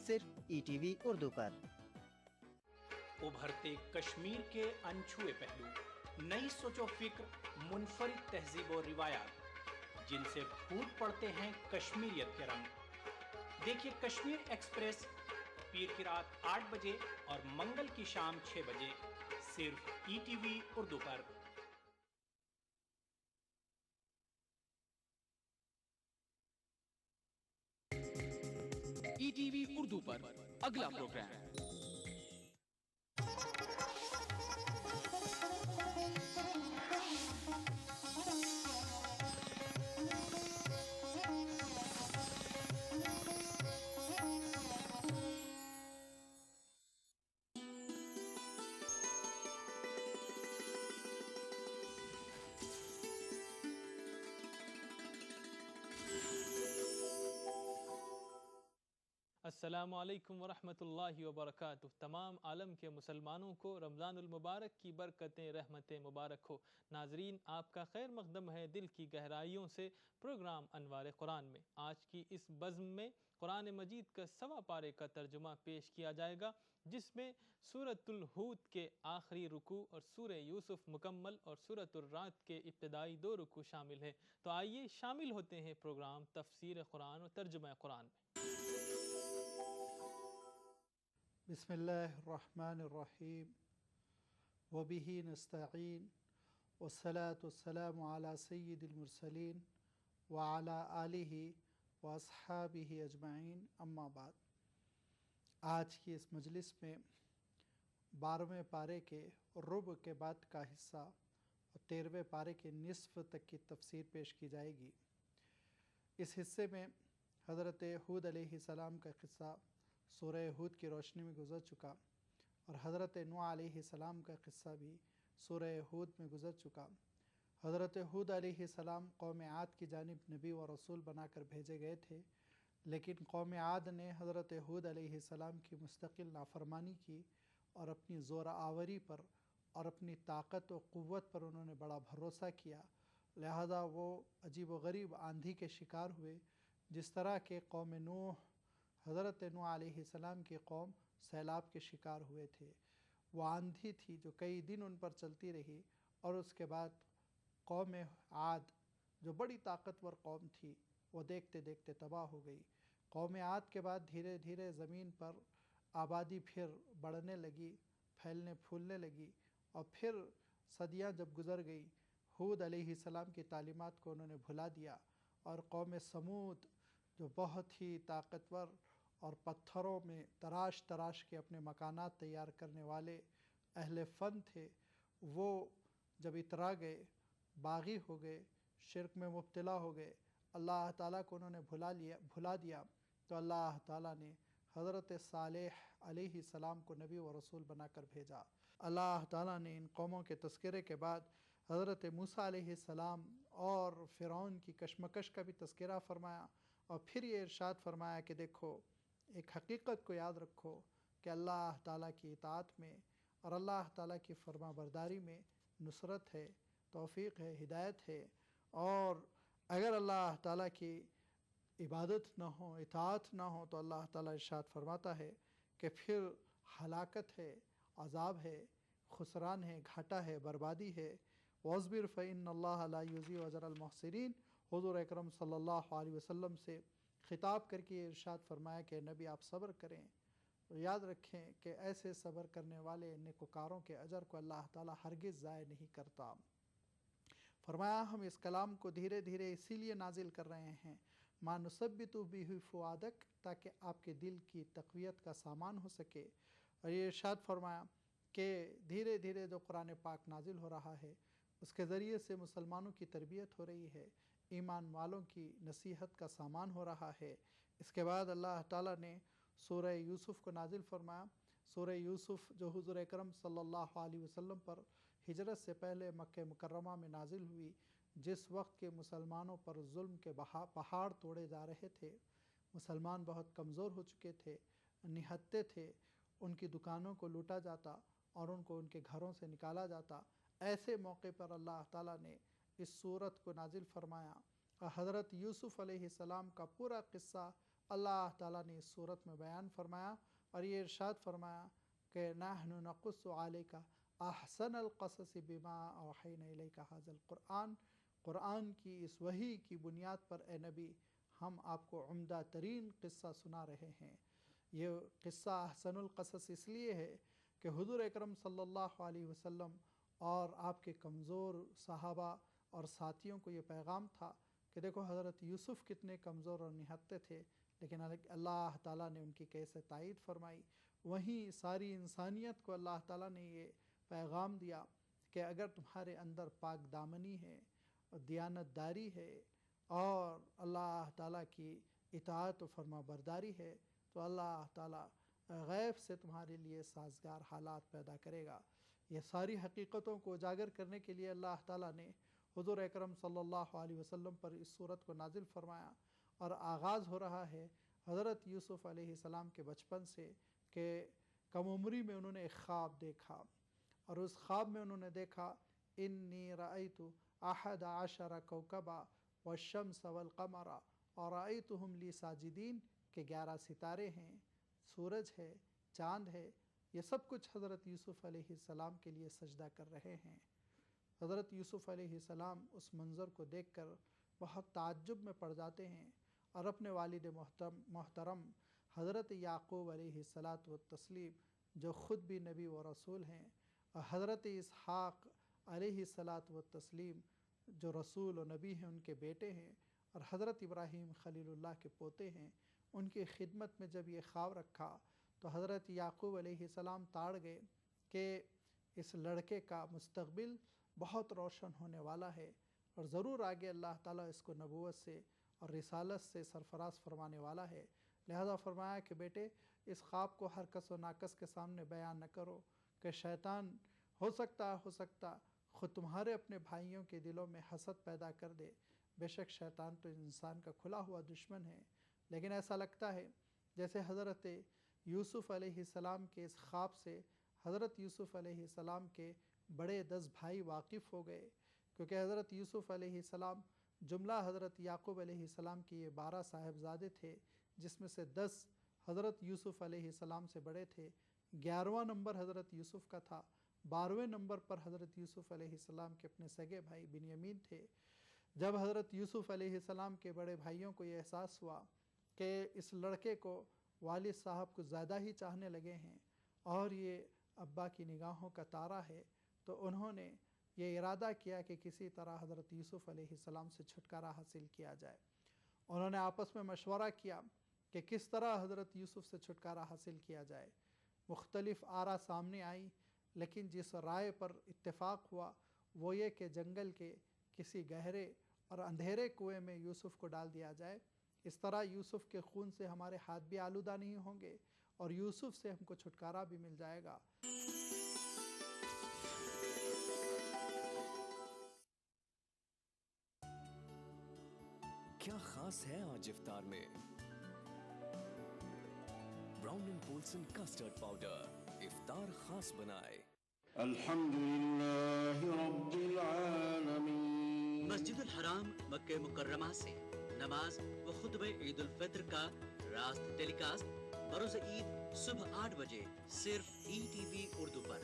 صرف ETV اردو پر۔ ابھرتے کشمیر کے انچھوئے پہلو، نئی سوچ و فکر، منفرد تہذیب و روایات جن سے پھوٹ پڑتے ہیں کشمیریت کے رنگ۔ دیکھیے کشمیر ایکسپریس پیر کی رات 8 بجے اور منگل کی شام 6 بجے صرف ETV اردو پر۔ ETV اردو پر اگلا پروگرام السلام علیکم ورحمۃ اللہ وبرکاتہ۔ تمام عالم کے مسلمانوں کو رمضان المبارک کی برکتیں رحمتیں مبارک ہو۔ ناظرین، آپ کا خیر مقدم ہے دل کی گہرائیوں سے پروگرام انوار قرآن میں۔ آج کی اس بزم میں قرآن مجید کا 1.25 پارے کا ترجمہ پیش کیا جائے گا، جس میں سورۃ الہود کے آخری رکوع اور سورہ یوسف مکمل اور سورۃ الرعد کے ابتدائی 2 رکوع شامل ہیں۔ تو آئیے شامل ہوتے ہیں پروگرام تفسیر قرآن اور ترجمہ قرآن میں۔ بسم اللہ الرحمن الرحیم وبہ نستعین والصلاة والسلام علی سید المرسلین وعلی آلہ واصحابہ اجمعین، اما بعد۔ آج کی اس مجلس میں 12ویں پارے کے ربع کے بعد کا حصہ اور 13ویں پارے کے نصف تک کی تفسیر پیش کی جائے گی۔ اس حصے میں حضرت ہود علیہ السلام کا قصہ سورہ ہود کی روشنی میں گزر چکا، اور حضرت نوح علیہ السلام کا قصہ بھی سورہ ہود میں گزر چکا۔ حضرت ہود علیہ السلام قوم عاد کی جانب نبی و رسول بنا کر بھیجے گئے تھے، لیکن قوم عاد نے حضرت ہود علیہ السلام کی مستقل نافرمانی کی اور اپنی زور آوری پر اور اپنی طاقت و قوت پر انہوں نے بڑا بھروسہ کیا، لہذا وہ عجیب و غریب آندھی کے شکار ہوئے، جس طرح کہ قوم نوح، حضرت نوح علیہ السلام کی قوم سیلاب کے شکار ہوئے تھے۔ وہ آندھی تھی جو کئی دن ان پر چلتی رہی، اور اس کے بعد قوم عاد جو بڑی طاقتور قوم تھی وہ دیکھتے دیکھتے تباہ ہو گئی۔ قوم عاد کے بعد دھیرے دھیرے زمین پر آبادی پھر بڑھنے لگی، پھیلنے پھولنے لگی، اور پھر صدیاں جب گزر گئی، ہود علیہ السلام کی تعلیمات کو انہوں نے بھلا دیا، اور قوم سمود جو بہت ہی طاقتور اور پتھروں میں تراش تراش کے اپنے مکانات تیار کرنے والے اہل فن تھے، وہ جب اترا گئے، باغی ہو گئے، شرک میں مبتلا ہو گئے، اللہ تعالیٰ کو انہوں نے بھلا دیا، تو اللہ تعالیٰ نے حضرت صالح علیہ السلام کو نبی و رسول بنا کر بھیجا۔ اللہ تعالیٰ نے ان قوموں کے تذکرے کے بعد حضرت موسیٰ علیہ السلام اور فرعون کی کشمکش کا بھی تذکرہ فرمایا، اور پھر یہ ارشاد فرمایا کہ دیکھو، ایک حقیقت کو یاد رکھو کہ اللہ تعالیٰ کی اطاعت میں اور اللہ تعالیٰ کی فرما برداری میں نصرت ہے، توفیق ہے، ہدایت ہے، اور اگر اللہ تعالیٰ کی عبادت نہ ہو، اطاعت نہ ہو، تو اللہ تعالیٰ ارشاد فرماتا ہے کہ پھر ہلاکت ہے، عذاب ہے، خسران ہے، گھاٹا ہے، بربادی ہے۔ وَاصْبِرْ فَإِنَّ اللَّهَ لَا يُضِيعُ أَجْرَ الْمُحْسِنِينَ۔ حضور اکرم صلی اللہ علیہ وسلم سے خطاب کر کے ارشاد فرمایا کہ نبی آپ صبر کریں، اور یاد رکھیں کہ ایسے صبر کرنے والے نیکوکاروں کے اجر کو اللہ تعالیٰ ہرگز ضائع نہیں کرتا۔ فرمایا ہم اس کلام کو دھیرے دھیرے اسی لیے نازل کر رہے ہیں مَا نُثَبِّتُ بِهِ فُؤَادَكَ، تاکہ آپ کے دل کی تقویت کا سامان ہو سکے۔ اور یہ ارشاد فرمایا کہ دھیرے دھیرے جو قرآن پاک نازل ہو رہا ہے، اس کے ذریعے سے مسلمانوں کی تربیت ہو رہی ہے، ایمان والوں کی نصیحت کا سامان ہو رہا ہے۔ اس کے بعد اللہ تعالیٰ نے سورہ یوسف کو نازل فرمایا۔ سورہ یوسف جو حضور اکرم صلی اللہ علیہ وسلم پر ہجرت سے پہلے مکہ مکرمہ میں نازل ہوئی، جس وقت کے مسلمانوں پر ظلم کے پہاڑ توڑے جا رہے تھے، مسلمان بہت کمزور ہو چکے تھے، نہتے تھے، ان کی دکانوں کو لوٹا جاتا اور ان کو ان کے گھروں سے نکالا جاتا۔ ایسے موقع پر اللہ تعالیٰ نے اس سورت کو نازل فرمایا، اور حضرت یوسف علیہ السلام کا پورا قصہ اللہ تعالیٰ نے اس صورت میں بیان فرمایا اور یہ ارشاد فرمایا کہ نحن نقص علیک احسن القصص بما اوحینا الیک ھذا القرآن، قرآن کی اس وحی کی بنیاد پر اے نبی ہم آپ کو عمدہ ترین قصہ سنا رہے ہیں۔ یہ قصہ احسن القصص اس لیے ہے کہ حضور اکرم صلی اللہ علیہ وسلم اور آپ کے کمزور صحابہ اور ساتھیوں کو یہ پیغام تھا کہ دیکھو حضرت یوسف کتنے کمزور اور نہتے تھے، لیکن اللہ تعالیٰ نے ان کی کیسے تائید فرمائی۔ وہیں ساری انسانیت کو اللہ تعالیٰ نے یہ پیغام دیا کہ اگر تمہارے اندر پاک دامنی ہے، دیانت داری ہے اور اللہ تعالیٰ کی اطاعت و فرما برداری ہے تو اللہ تعالیٰ غیب سے تمہارے لیے سازگار حالات پیدا کرے گا۔ یہ ساری حقیقتوں کو اجاگر کرنے کے لیے اللہ تعالیٰ نے حضور اکرم صلی اللہ علیہ وسلم پر اس صورت کو نازل فرمایا، اور آغاز ہو رہا ہے حضرت یوسف علیہ السلام کے بچپن سے کہ کم عمری میں انہوں نے ایک خواب دیکھا، اور اس خواب میں انہوں نے دیکھا انی رأیت احد عشر کوکبا والشمس والقمر ورأیتہم لی ساجدین، کہ 11 ستارے ہیں، سورج ہے، چاند ہے، یہ سب کچھ حضرت یوسف علیہ السلام کے لیے سجدہ کر رہے ہیں۔ حضرت یوسف علیہ السلام اس منظر کو دیکھ کر بہت تعجب میں پڑ جاتے ہیں اور اپنے والد محترم حضرت یعقوب علیہ السلام جو خود بھی نبی و رسول ہیں، اور حضرت اسحاق علیہ السلام جو رسول و نبی ہیں، ان کے بیٹے ہیں، اور حضرت ابراہیم خلیل اللہ کے پوتے ہیں، ان کی خدمت میں جب یہ خواب رکھا تو حضرت یعقوب علیہ السلام تاڑ گئے کہ اس لڑکے کا مستقبل بہت روشن ہونے والا ہے، اور ضرور آگے اللہ تعالیٰ اس کو نبوت سے اور رسالت سے سرفراز فرمانے والا ہے۔ لہذا فرمایا کہ بیٹے اس خواب کو ہر کس و ناکس کے سامنے بیان نہ کرو، کہ شیطان ہو سکتا خود تمہارے اپنے بھائیوں کے دلوں میں حسد پیدا کر دے۔ بے شک شیطان تو انسان کا کھلا ہوا دشمن ہے، لیکن ایسا لگتا ہے جیسے حضرت یوسف علیہ السلام کے اس خواب سے حضرت یوسف علیہ السلام کے بڑے 10 بھائی واقف ہو گئے، کیونکہ حضرت یوسف علیہ السلام جملہ حضرت یعقوب علیہ السلام کی یہ 12 صاحبزادے تھے، جس میں سے 10 حضرت یوسف علیہ السلام سے بڑے تھے۔ 11واں نمبر حضرت یوسف کا تھا، 12ویں نمبر پر حضرت یوسف علیہ السلام کے اپنے سگے بھائی بنیامین تھے۔ جب حضرت یوسف علیہ السلام کے بڑے بھائیوں کو یہ احساس ہوا کہ اس لڑکے کو والد صاحب کو زیادہ ہی چاہنے لگے ہیں اور یہ ابا کی نگاہوں کا تارا ہے، تو انہوں نے یہ ارادہ کیا کہ کسی طرح حضرت یوسف علیہ السلام سے چھٹکارا حاصل کیا جائے۔ انہوں نے آپس میں مشورہ کیا کہ کس طرح حضرت یوسف سے چھٹکارا حاصل کیا جائے۔ مختلف آراء سامنے آئی، لیکن جس رائے پر اتفاق ہوا وہ یہ کہ جنگل کے کسی گہرے اور اندھیرے کنویں میں یوسف کو ڈال دیا جائے، اس طرح یوسف کے خون سے ہمارے ہاتھ بھی آلودہ نہیں ہوں گے اور یوسف سے ہم کو چھٹکارا بھی مل جائے گا۔ کیا خاص ہے آج افطار میں؟ Brown and Polson custard powder افطار خاص بنائے۔ الحمد للہ رب العالمین۔ مسجد الحرام مکہ مکرمہ سے نماز و خطبہ عید الفطر کا راست ٹیلی کاسٹ بروز عید صبح 8 بجے صرف ETV اردو پر۔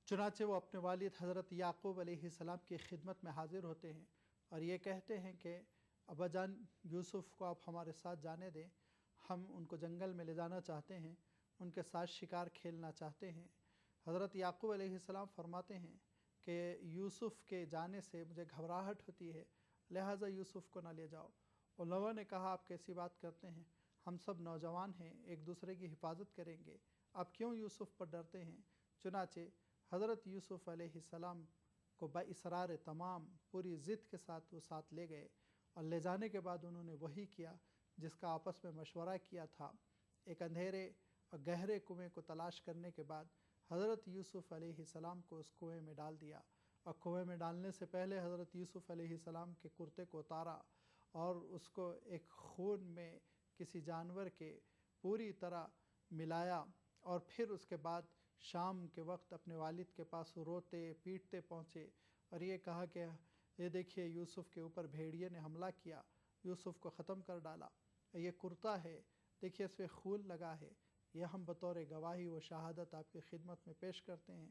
چنانچہ وہ اپنے والد حضرت یعقوب علیہ السلام کی خدمت میں حاضر ہوتے ہیں اور یہ کہتے ہیں کہ ابا جان یوسف کو آپ ہمارے ساتھ جانے دیں، ہم ان کو جنگل میں لے جانا چاہتے ہیں، ان کے ساتھ شکار کھیلنا چاہتے ہیں۔ حضرت یعقوب علیہ السلام فرماتے ہیں کہ یوسف کے جانے سے مجھے گھبراہٹ ہوتی ہے، لہٰذا یوسف کو نہ لے جاؤ۔ ان لوگوں نے کہا آپ کیسی بات کرتے ہیں، ہم سب نوجوان ہیں، ایک دوسرے کی حفاظت کریں گے، آپ کیوں یوسف پر ڈرتے ہیں؟ چنانچہ حضرت یوسف علیہ السلام کو باصرار تمام پوری ضد کے ساتھ وہ ساتھ لے گئے، اور لے جانے کے بعد انہوں نے وہی کیا جس کا آپس میں مشورہ کیا تھا۔ ایک اندھیرے اور گہرے کنویں کو تلاش کرنے کے بعد حضرت یوسف علیہ السلام کو اس کنویں میں ڈال دیا، اور کنویں میں ڈالنے سے پہلے حضرت یوسف علیہ السلام کے کرتے کو اتارا اور اس کو ایک خون میں کسی جانور کے پوری طرح ملایا، اور پھر اس کے بعد شام کے وقت اپنے والد کے پاس روتے پیٹتے پہنچے اور یہ کہا کہ یہ دیکھیے یوسف کے اوپر بھیڑیے نے حملہ کیا، یوسف کو ختم کر ڈالا، یہ کرتا ہے، دیکھیے اس پہ خون لگا ہے، یہ ہم بطور گواہی و شہادت آپ کی خدمت میں پیش کرتے ہیں۔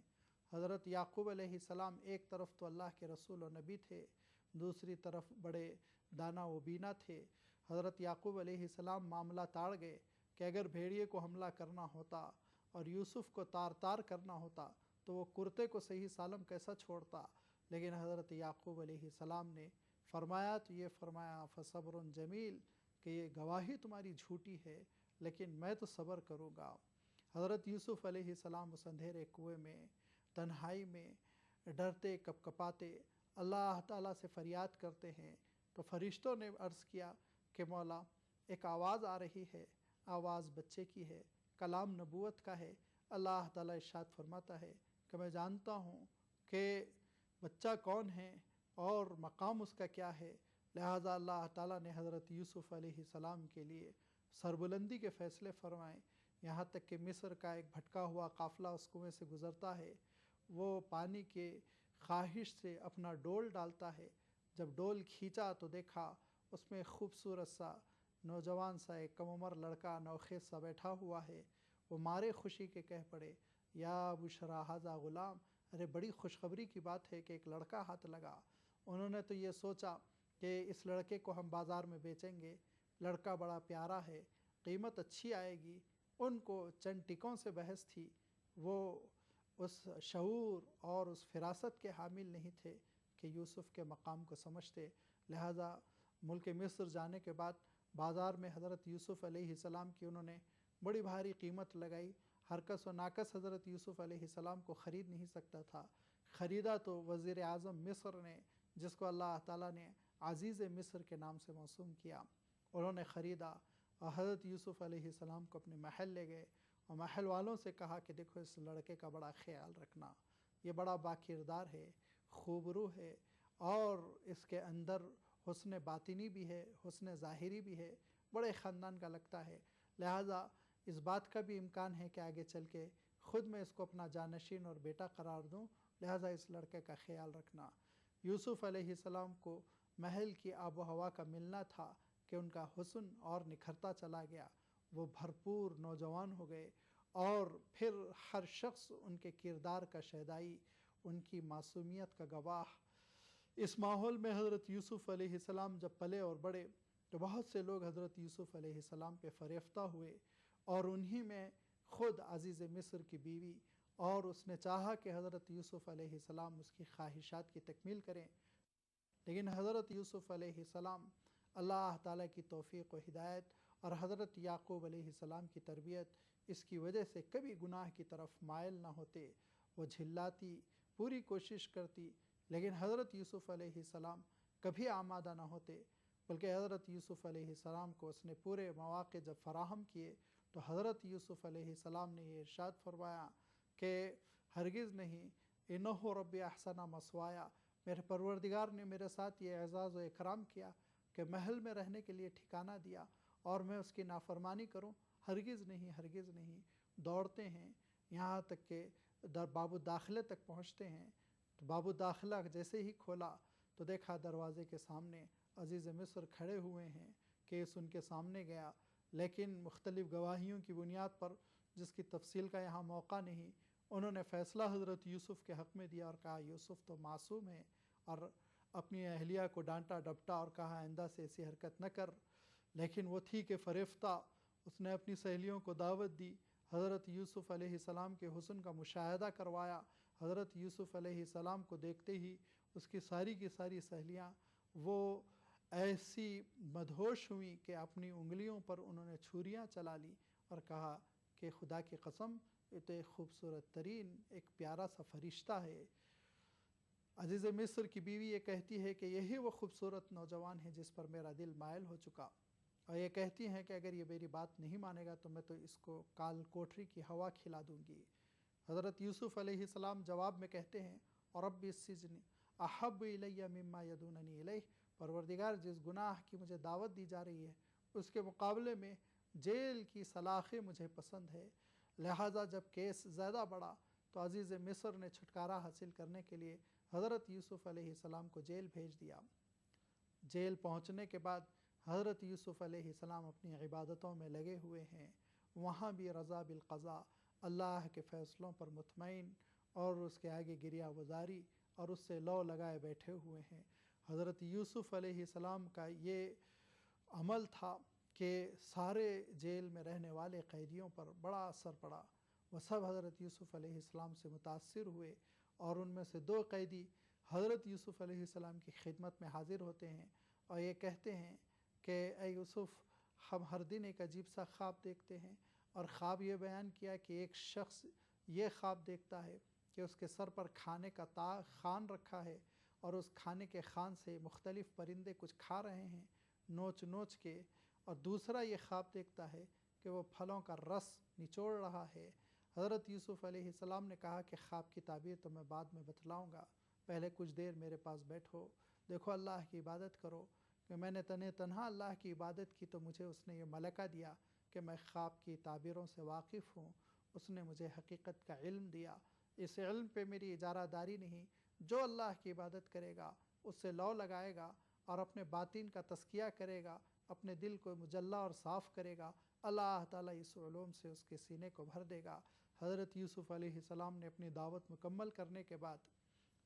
حضرت یعقوب علیہ السلام ایک طرف تو اللہ کے رسول و نبی تھے، دوسری طرف بڑے دانا و بینا تھے۔ حضرت یعقوب علیہ السلام معاملہ تاڑ گئے کہ اگر بھیڑیے کو حملہ کرنا ہوتا اور یوسف کو تار تار کرنا ہوتا تو وہ کرتے کو صحیح سالم کیسا چھوڑتا، لیکن حضرت یعقوب علیہ السلام نے فرمایا تو یہ فرمایا فصبر جمیل کہ یہ گواہی تمہاری جھوٹی ہے لیکن میں تو صبر کروں گا۔ حضرت یوسف علیہ السلام اس اندھیرے کنویں میں تنہائی میں ڈرتے کپکپاتے اللہ تعالیٰ سے فریاد کرتے ہیں تو فرشتوں نے عرض کیا کہ مولا ایک آواز آ رہی ہے، آواز بچے کی ہے، کلام نبوت کا ہے۔ اللہ تعالیٰ ارشاد فرماتا ہے کہ میں جانتا ہوں کہ بچہ کون ہے اور مقام اس کا کیا ہے، لہٰذا اللہ تعالیٰ نے حضرت یوسف علیہ السلام کے لیے سربلندی کے فیصلے فرمائے، یہاں تک کہ مصر کا ایک بھٹکا ہوا قافلہ اس کنویں سے گزرتا ہے، وہ پانی کے خواہش سے اپنا ڈول ڈالتا ہے، جب ڈول کھینچا تو دیکھا اس میں خوبصورت سا نوجوان سا ایک کم عمر لڑکا نوخیز سا بیٹھا ہوا ہے۔ وہ مارے خوشی کے کہہ پڑے یا بشرا ھذا غلام، ارے بڑی خوشخبری کی بات ہے کہ ایک لڑکا ہاتھ لگا۔ انہوں نے تو یہ سوچا کہ اس لڑکے کو ہم بازار میں بیچیں گے، لڑکا بڑا پیارا ہے، قیمت اچھی آئے گی۔ ان کو چند ٹکوں سے بحث تھی، وہ اس شعور اور اس فراست کے حامل نہیں تھے کہ یوسف کے مقام کو سمجھتے، لہٰذا ملک مصر جانے کے بعد بازار میں حضرت یوسف علیہ السلام کی انہوں نے بڑی بھاری قیمت لگائی۔ ہر کس و ناکس حضرت یوسف علیہ السلام کو خرید نہیں سکتا تھا، خریدا تو وزیر اعظم مصر نے، جس کو اللہ تعالیٰ نے عزیز مصر کے نام سے موسوم کیا، انہوں نے خریدا اور حضرت یوسف علیہ السلام کو اپنے محل لے گئے اور محل والوں سے کہا کہ دیکھو اس لڑکے کا بڑا خیال رکھنا، یہ بڑا باکردار ہے، خوبرو ہے اور اس کے اندر حسن باطنی بھی ہے، حسن ظاہری بھی ہے، بڑے خاندان کا لگتا ہے، لہٰذا اس بات کا بھی امکان ہے کہ آگے چل کے خود میں اس کو اپنا جانشین اور بیٹا قرار دوں، لہٰذا اس لڑکے کا خیال رکھنا۔ یوسف علیہ السلام کو محل کی آب و ہوا کا ملنا تھا کہ ان کا حسن اور نکھرتا چلا گیا، وہ بھرپور نوجوان ہو گئے اور پھر ہر شخص ان کے کردار کا شہدائی، ان کی معصومیت کا گواہ۔ اس ماحول میں حضرت یوسف علیہ السلام جب پلے اور بڑے تو بہت سے لوگ حضرت یوسف علیہ السلام پہ فریفتہ ہوئے اور انہی میں خود عزیز مصر کی بیوی، اور اس نے چاہا کہ حضرت یوسف علیہ السلام اس کی خواہشات کی تکمیل کریں، لیکن حضرت یوسف علیہ السلام اللہ تعالیٰ کی توفیق و ہدایت اور حضرت یعقوب علیہ السلام کی تربیت اس کی وجہ سے کبھی گناہ کی طرف مائل نہ ہوتے، وہ جھلاتی، پوری کوشش کرتی، لیکن حضرت یوسف علیہ السلام کبھی آمادہ نہ ہوتے، بلکہ حضرت یوسف علیہ السلام کو اس نے پورے مواقع جب فراہم کیے تو حضرت یوسف علیہ السلام نے یہ ارشاد فرمایا کہ ہرگز نہیں، انہ رب احسن مثوایا، میرے پروردگار نے میرے ساتھ یہ اعزاز و اکرام کیا کہ محل میں رہنے کے لیے ٹھکانہ دیا اور میں اس کی نافرمانی کروں، ہرگز نہیں، ہرگز نہیں۔ دوڑتے ہیں یہاں تک کہ باب الداخلے تک پہنچتے ہیں، تو باب الداخلہ جیسے ہی کھولا تو دیکھا دروازے کے سامنے عزیز مصر کھڑے ہوئے ہیں، کیس ان کے سامنے گیا، لیکن مختلف گواہیوں کی بنیاد پر جس کی تفصیل کا یہاں موقع نہیں، انہوں نے فیصلہ حضرت یوسف کے حق میں دیا اور کہا یوسف تو معصوم ہے، اور اپنی اہلیہ کو ڈانٹا ڈپٹا اور کہا آئندہ سے ایسی حرکت نہ کر، لیکن وہ تھی کہ فریفتہ، اس نے اپنی سہیلیوں کو دعوت دی، حضرت یوسف علیہ السلام کے حسن کا مشاہدہ کروایا، حضرت یوسف علیہ السلام کو دیکھتے ہی اس کی ساری سہیلیاں وہ ایسی مدہوش ہوئیں کہ اپنی انگلیوں پر انہوں نے چھریاں چلا لی اور کہا کہ خدا کی قسم یہ تو ایک خوبصورت ترین ایک پیارا سا فرشتہ ہے۔ عزیز مصر کی بیوی یہ کہتی ہے کہ یہی وہ خوبصورت نوجوان ہے جس پر میرا دل مائل ہو چکا، اور یہ کہتی ہیں کہ اگر یہ میری بات نہیں مانے گا تو میں تو اس کو کال کوٹری کی ہوا کھلا دوں گی۔ حضرت یوسف علیہ السلام جواب میں کہتے ہیں رب السجن احب الی مما یدوننی الیہ، پروردگار جس گناہ کی مجھے دعوت دی جا رہی ہے اس کے مقابلے میں جیل کی سلاخیں مجھے پسند ہے، لہٰذا جب کیس زیادہ بڑھا تو عزیز مصر نے چھٹکارا حاصل کرنے کے لیے حضرت یوسف علیہ السلام کو جیل بھیج دیا۔ جیل پہنچنے کے بعد حضرت یوسف علیہ السلام اپنی عبادتوں میں لگے ہوئے ہیں، وہاں بھی رضا بالقضاء، اللہ کے فیصلوں پر مطمئن اور اس کے آگے گریہ وزاری اور اس سے لو لگائے بیٹھے ہوئے ہیں۔ حضرت یوسف علیہ السلام کا یہ عمل تھا کہ سارے جیل میں رہنے والے قیدیوں پر بڑا اثر پڑا، وہ سب حضرت یوسف علیہ السلام سے متاثر ہوئے، اور ان میں سے 2 قیدی حضرت یوسف علیہ السلام کی خدمت میں حاضر ہوتے ہیں اور یہ کہتے ہیں کہ اے یوسف، ہم ہر دن ایک عجیب سا خواب دیکھتے ہیں، اور خواب یہ بیان کیا کہ ایک شخص یہ خواب دیکھتا ہے کہ اس کے سر پر کھانے کا خوان رکھا ہے، اور اس کھانے کے خوان سے مختلف پرندے کچھ کھا رہے ہیں نوچ نوچ کے، اور دوسرا یہ خواب دیکھتا ہے کہ وہ پھلوں کا رس نچوڑ رہا ہے۔ حضرت یوسف علیہ السلام نے کہا کہ خواب کی تعبیر تو میں بعد میں بتلاؤں گا، پہلے کچھ دیر میرے پاس بیٹھو، دیکھو اللہ کی عبادت کرو، کہ میں نے تنہا اللہ کی عبادت کی تو مجھے اس نے یہ ملکہ دیا کہ میں خواب کی تعبیروں سے واقف ہوں، اس نے مجھے حقیقت کا علم دیا، اس علم پہ میری اجارہ داری نہیں، جو اللہ کی عبادت کرے گا اس سے لو لگائے گا اور اپنے باطن کا تزکیہ کرے گا، اپنے دل کو مجلہ اور صاف کرے گا، اللہ تعالیٰ اس علوم سے اس کے سینے کو بھر دے گا۔ حضرت یوسف علیہ السلام نے اپنی دعوت مکمل کرنے کے بعد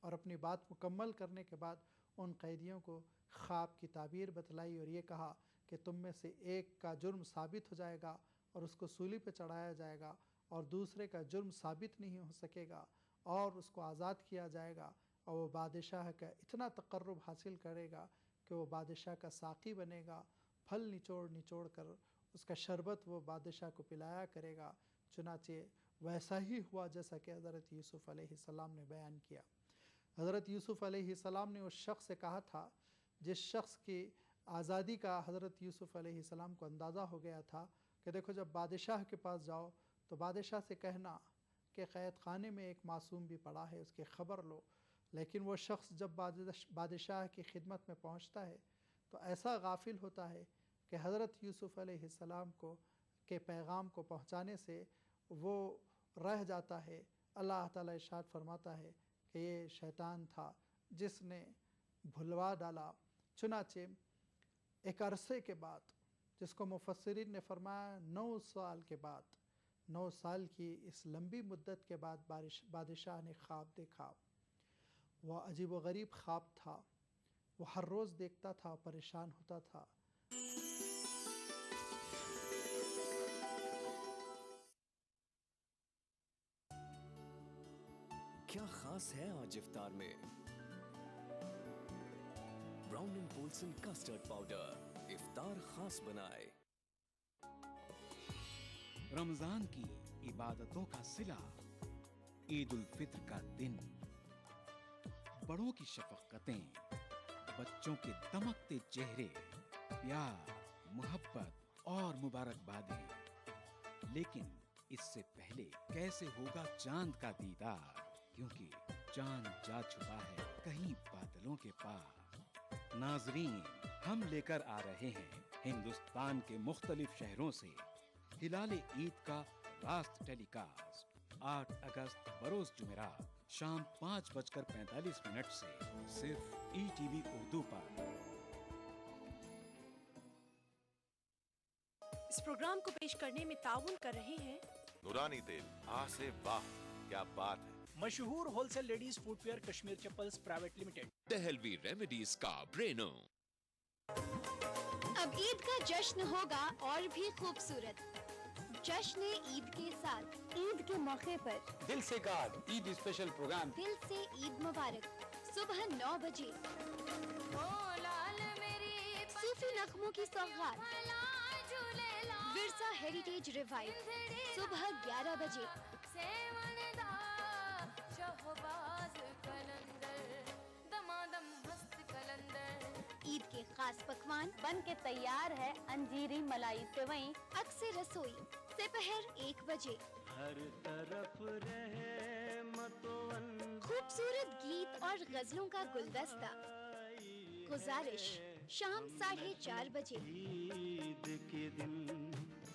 اور اپنی بات مکمل کرنے کے بعد ان قیدیوں کو خواب کی تعبیر بتلائی اور یہ کہا کہ تم میں سے ایک کا جرم ثابت ہو جائے گا اور اس کو سولی پہ چڑھایا جائے گا، اور دوسرے کا جرم ثابت نہیں ہو سکے گا اور اس کو آزاد کیا جائے گا، اور وہ بادشاہ کا اتنا تقرب حاصل کرے گا کہ وہ بادشاہ کا ساقی بنے گا، پھل نچوڑ نچوڑ کر اس کا شربت وہ بادشاہ کو پلایا کرے گا۔ چنانچہ ویسا ہی ہوا جیسا کہ حضرت یوسف علیہ السلام نے بیان کیا۔ حضرت یوسف علیہ السلام نے اس شخص سے کہا تھا جس شخص کی آزادی کا حضرت یوسف علیہ السلام کو اندازہ ہو گیا تھا کہ دیکھو جب بادشاہ کے پاس جاؤ تو بادشاہ سے کہنا کہ قید خانے میں ایک معصوم بھی پڑا ہے، اس کی خبر لو، لیکن وہ شخص جب بادشاہ کی خدمت میں پہنچتا ہے تو ایسا غافل ہوتا ہے کہ حضرت یوسف علیہ السلام کے پیغام کو پہنچانے سے وہ رہ جاتا ہے۔ اللہ تعالیٰ ارشاد فرماتا ہے کہ یہ شیطان تھا جس نے بھلوا ڈالا۔ چنانچہ ایک عرصے کے بعد، جس کو مفسرین نے فرمایا 9 سال کے بعد، 9 سال کی اس لمبی مدت کے بعد بادشاہ نے خواب دیکھا۔ وہ عجیب و غریب خواب تھا، وہ ہر روز دیکھتا تھا، پریشان ہوتا تھا۔ کیا خاص ہے آج افطار میں؟ Brown and Polson custard powder افطار خاص بنائے۔ رمضان کی عبادتوں کا صلہ، عید الفطر کا دن، بڑوں کی شفقتیں، بچوں کے دمکتے چہرے، پیار، محبت اور مبارکبادیں، لیکن اس سے پہلے کیسے ہوگا چاند کا دیدار، کیونکہ چاند جا چھپا ہے کہیں بادلوں کے پار۔ ناظرین، ہم لے کر آ رہے ہیں ہندوستان کے مختلف شہروں سے ہلال عید کا راست ٹیلی کاسٹ 8 اگست بروز جمعرات شام 5:45 سے صرف ETV اردو پر۔ اس پروگرام کو پیش کرنے میں تعاون کر رہے ہیں نورانی تیل، سے واہ کیا بات ہے، مشہور wholesale ladies footwear Kashmir chappals private limited, Dehlvi remedies کا برینو۔ اب عید کا جشن ہوگا اور بھی خوبصورت، جشن عید کے ساتھ، عید کے موقع پر دل سے کارڈ عید اسپیشل پروگرام، دل سے عید مبارک، صبح 9 بجے صوفی نغموں کی سوغات، ورثہ ہیریٹیج ریوائو، صبح 11 بجے عید کے خاص پکوان بن کے تیار ہے، انجیری ملائی سیوئیں، اکثر رسوئی سپہر 1 بجے، ہر طرف رحمت خوبصورت گیت اور غزلوں کا گلدستہ، گزارش شام 4:30 بجے، عید کے دن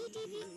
ETV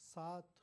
7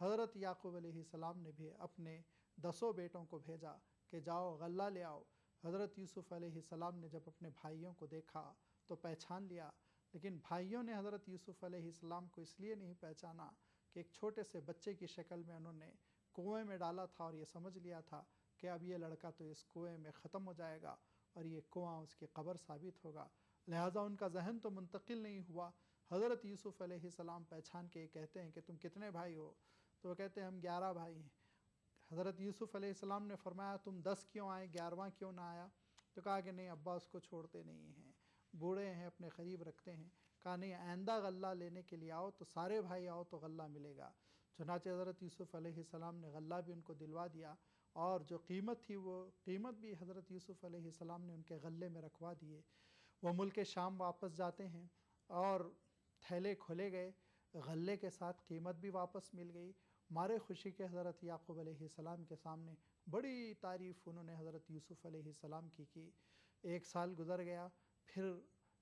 حضرت یعقوب علیہ السلام نے بھی اپنے 10 بیٹوں کو بھیجا کہ جاؤ غلہ لے آؤ۔ حضرت یوسف علیہ السلام نے جب اپنے بھائیوں کو دیکھا تو پہچان لیا، لیکن بھائیوں نے حضرت یوسف علیہ السلام کو اس لیے نہیں پہچانا کہ ایک چھوٹے سے بچے کی شکل میں انہوں نے کنویں میں ڈالا تھا، اور یہ سمجھ لیا تھا کہ اب یہ لڑکا تو اس کنویں میں ختم ہو جائے گا اور یہ کنواں اس کی قبر ثابت ہوگا، لہٰذا ان کا ذہن تو منتقل نہیں ہوا۔ حضرت یوسف علیہ السلام پہچان کے کہتے ہیں کہ تم کتنے بھائی ہو؟ تو وہ کہتے ہیں ہم 11 بھائی ہیں۔ حضرت یوسف علیہ السلام نے فرمایا تم 10 کیوں آئے، 11واں کیوں نہ آیا؟ تو کہا کہ نہیں، ابا اس کو چھوڑتے نہیں ہیں، بوڑھے ہیں، اپنے قریب رکھتے ہیں۔ کہا نہیں، آئندہ غلہ لینے کے لیے آؤ تو سارے بھائی آؤ تو غلہ ملے گا۔ چنانچہ حضرت یوسف علیہ السلام نے غلہ بھی ان کو دلوا دیا، اور جو قیمت تھی وہ قیمت بھی حضرت یوسف علیہ السلام نے ان کے غلے میں رکھوا دیے۔ وہ ملک شام واپس جاتے ہیں اور تھیلے کھولے گئے، غلے کے ساتھ قیمت بھی واپس مل گئی۔ مارے خوشی کے حضرت یعقوب علیہ السلام کے سامنے بڑی تعریف انہوں نے حضرت یوسف علیہ السلام کی۔ 1 سال گزر گیا، پھر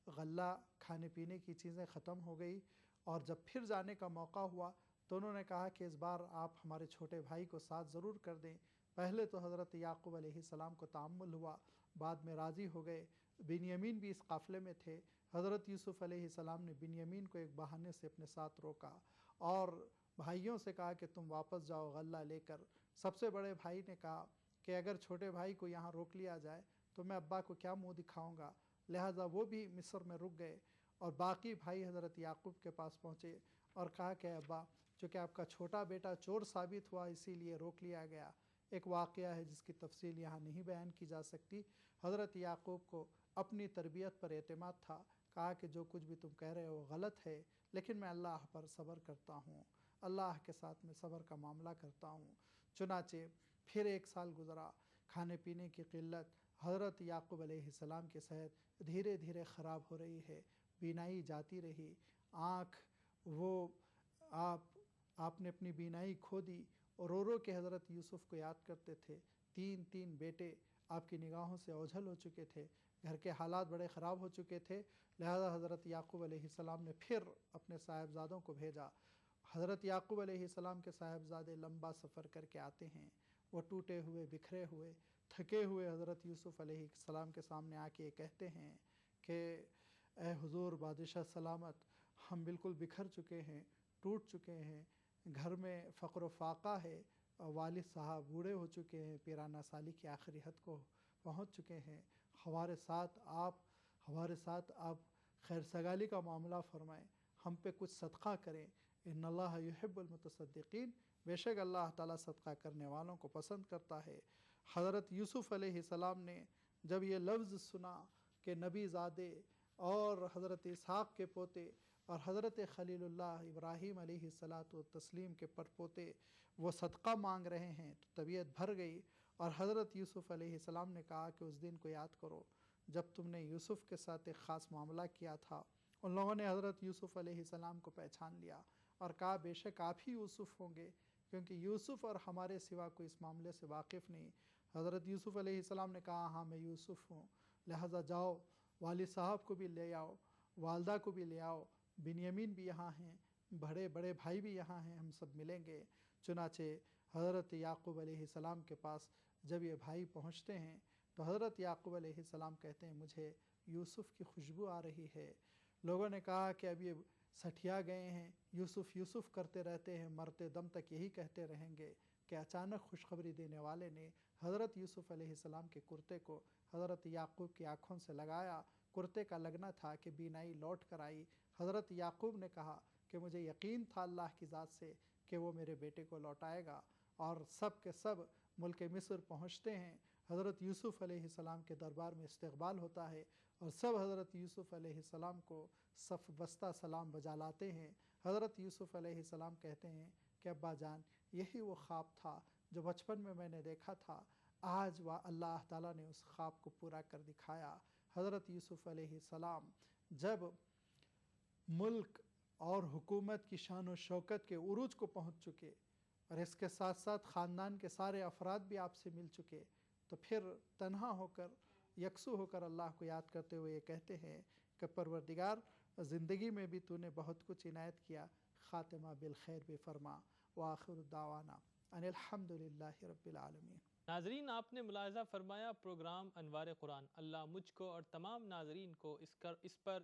غلہ کھانے پینے کی چیزیں ختم ہو گئی، اور جب پھر جانے کا موقع ہوا تو انہوں نے کہا کہ اس بار آپ ہمارے چھوٹے بھائی کو ساتھ ضرور کر دیں۔ پہلے تو حضرت یعقوب علیہ السلام کو تعمل ہوا، بعد میں راضی ہو گئے۔ بنیامین بھی اس قافلے میں تھے۔ حضرت یوسف علیہ السلام نے بنیامین کو ایک بہانے سے اپنے ساتھ روکا اور بھائیوں سے کہا کہ تم واپس جاؤ غلہ لے کر۔ سب سے بڑے بھائی نے کہا کہ اگر چھوٹے بھائی کو یہاں روک لیا جائے تو میں ابا کو کیا منہ دکھاؤں گا، لہٰذا وہ بھی مصر میں رک گئے، اور باقی بھائی حضرت یعقوب کے پاس پہنچے اور کہا کہ ابا، چونکہ آپ کا چھوٹا بیٹا چور ثابت ہوا اسی لیے روک لیا گیا۔ ایک واقعہ ہے جس کی تفصیل یہاں نہیں بیان کی جا سکتی۔ حضرت یعقوب کو اپنی تربیت پر اعتماد تھا، کہا کہ جو کچھ بھی تم کہہ رہے ہو غلط ہے، لیکن میں اللہ پر صبر کرتا ہوں، اللہ کے ساتھ میں صبر کا معاملہ کرتا ہوں۔ چنانچہ پھر 1 سال گزرا، کھانے پینے کی قلت، حضرت یعقوب علیہ السلام کی صحت دھیرے دھیرے خراب ہو رہی ہے، بینائی جاتی رہی، آنکھ وہ آپ نے اپنی بینائی کھو دی، اور رو رو کے حضرت یوسف کو یاد کرتے تھے۔ 3 بیٹے آپ کی نگاہوں سے اوجھل ہو چکے تھے، گھر کے حالات بڑے خراب ہو چکے تھے، لہذا حضرت یعقوب علیہ السلام نے پھر اپنے صاحبزادوں کو بھیجا۔ حضرت یعقوب علیہ السلام کے صاحبزادے لمبا سفر کر کے آتے ہیں، وہ ٹوٹے ہوئے، بکھرے ہوئے، تھکے ہوئے حضرت یوسف علیہ السلام کے سامنے آ کے کہتے ہیں کہ اے حضور بادشاہ سلامت، ہم بالکل بکھر چکے ہیں، ٹوٹ چکے ہیں، گھر میں فقر و فاقہ ہے، والد صاحب بوڑھے ہو چکے ہیں، پیرانہ سالی کی آخری حد کو پہنچ چکے ہیں، ہمارے ساتھ آپ خیر سگالی کا معاملہ فرمائیں، ہم پہ کچھ صدقہ کریں، ان اللہ یحب المتصدقین، بے شک اللہ تعالیٰ صدقہ کرنے والوں کو پسند کرتا ہے۔ حضرت یوسف علیہ السلام نے جب یہ لفظ سنا کہ نبی زادے اور حضرت اسحاق کے پوتے اور حضرت خلیل اللہ ابراہیم علیہ السلام کے پڑپوتے وہ صدقہ مانگ رہے ہیں تو طبیعت بھر گئی، اور حضرت یوسف علیہ السلام نے کہا کہ اس دن کو یاد کرو جب تم نے یوسف کے ساتھ ایک خاص معاملہ کیا تھا۔ ان لوگوں نے حضرت یوسف علیہ السلام کو پہچان لیا اور کہا بے شک آپ ہی یوسف ہوں گے، کیونکہ یوسف اور ہمارے سوا کوئی اس معاملے سے واقف نہیں۔ حضرت یوسف علیہ السلام نے کہا ہاں میں یوسف ہوں، لہٰذا جاؤ والد صاحب کو بھی لے آؤ، والدہ کو بھی لے آؤ، بنیامین بھی یہاں ہیں، بڑے بھائی بھی یہاں ہیں، ہم سب ملیں گے۔ چنانچہ حضرت یعقوب علیہ السلام کے پاس جب یہ بھائی پہنچتے ہیں تو حضرت یعقوب علیہ السلام کہتے ہیں مجھے یوسف کی خوشبو آ رہی ہے۔ لوگوں نے کہا کہ اب یہ سٹھیا گئے ہیں، یوسف یوسف کرتے رہتے ہیں، مرتے دم تک یہی کہتے رہیں گے، کہ اچانک خوشخبری دینے والے نے حضرت یوسف علیہ السلام کے کرتے کو حضرت یعقوب کی آنکھوں سے لگایا۔ کرتے کا لگنا تھا کہ بینائی لوٹ کر آئی۔ حضرت یعقوب نے کہا کہ مجھے یقین تھا اللہ کی ذات سے کہ وہ میرے بیٹے کو لوٹائے گا، اور سب کے سب ملک مصر پہنچتے ہیں۔ حضرت یوسف علیہ السلام کے دربار میں استقبال ہوتا ہے، اور سب حضرت یوسف علیہ السلام کو صف بستہ سلام بجا لاتے ہیں۔ حضرت یوسف علیہ السلام کہتے ہیں کہ ابا جان یہی وہ خواب تھا جو بچپن میں نے دیکھا تھا، آج اللہ تعالیٰ نے اس خواب کو پورا کر دکھایا۔ حضرت یوسف علیہ السلام جب ملک اور حکومت کی شان و شوکت کے عروج کو پہنچ چکے، اور اس کے ساتھ ساتھ خاندان کے سارے افراد بھی آپ سے مل چکے، تو پھر تنہا ہو کر یکسو ہو کر اللہ کو یاد کرتے ہوئے یہ کہتے ہیں کہ پروردگار زندگی میں بھی تو نے بہت کچھ عنایت کیا، خاتمہ بالخیر بھی فرما۔ وآخر دعوانا ان الحمد للہ رب العالمین۔ ناظرین، آپ نے ملاحظہ فرمایا پروگرام انوار قرآن، اللہ مجھ کو اور تمام ناظرین کو اس پر